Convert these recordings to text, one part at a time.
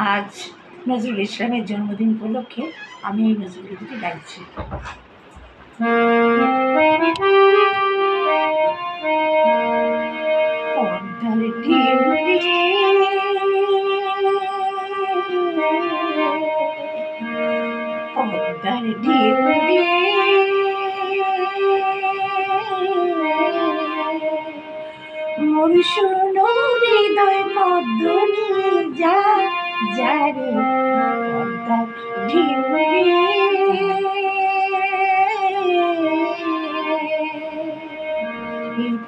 আজ নজরুল ইসলামের জন্মদিন উপলক্ষে আমি এই নজরুলগীতি গাইছি। পদ্মার ঢেউ রে, পদ্মার ঢেউ রে, মোর শোনো হৃদয় পদ্ম নিয়ে যা যারে পদ্মার ঢেউ রে,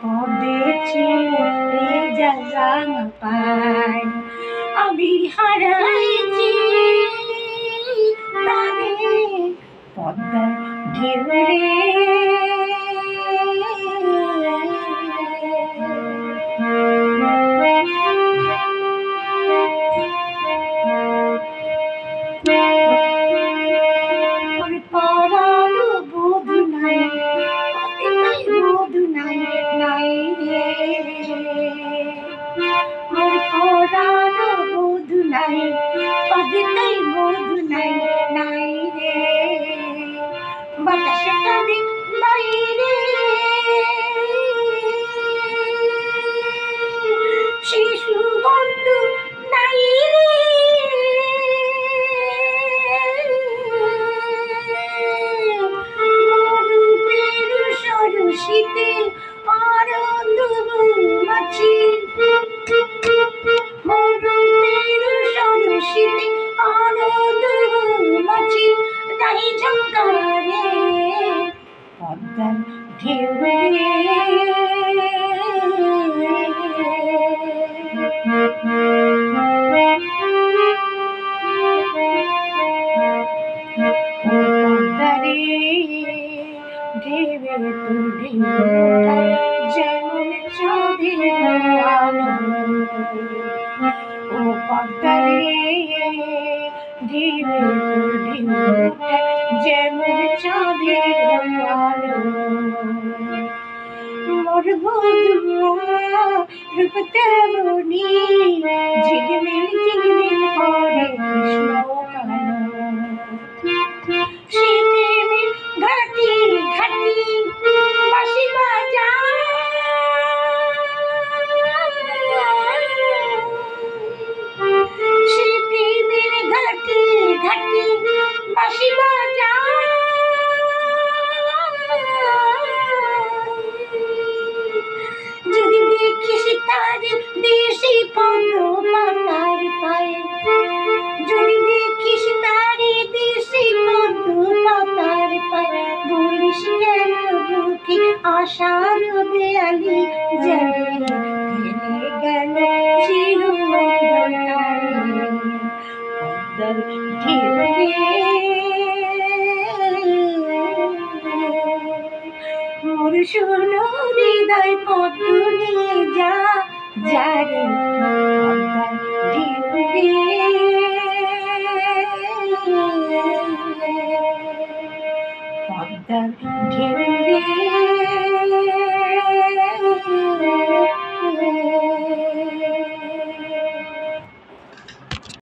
পদে ছিল যা জানা পায় আমি হারাইছি তারে পদ্মার ঢেউ রে। পরানো বোধ নাই বোধ নাই নাই রে, পরানো বোধ নাই পদিতাই বোধ নাই নাই রে, বাতাসে কাঁদে বাইরে শিশু বন্ধু নাই রে, শীতে আনন্দ মাছি মরুতের সরসীতে আনন্দ মাছি নাই ঝঙ্কারে পদ্মার ঢেউ রে। পদ্মারে ঢেউয়ে তোর ঢেউটা যেমন চাঁদের আলো, ও পদ্মারে ঢেউয়ে তোর ঢেউটা যেমন চাঁদের আলো, মোর বধুয়া রূপ তেমনি ঝিলমিল ঝিলমিল করে কৃষ্ণ কালো, ঘাটি ঘাটি বাঁশি বাজা সে প্রেমের ঘাটি ঘাটি বাঁশি বাজা, যদি দেখিস তার দেশি পদ্ম পাতার পায়ে, যদি দেখিস তার দেশি পদ্ম পাতার পায়ে, বলিস কেন বুকে আশার দেয়ালি জ্বালিয়ে ফেলে গেল চির অন্ধকারে পদ্মার ঢেউ রে। মোর শোনো হৃদয় পদ্ম নিয়ে যা যারে পদ্মার ঢেউ রে, পদ্মার ঢেউ রে।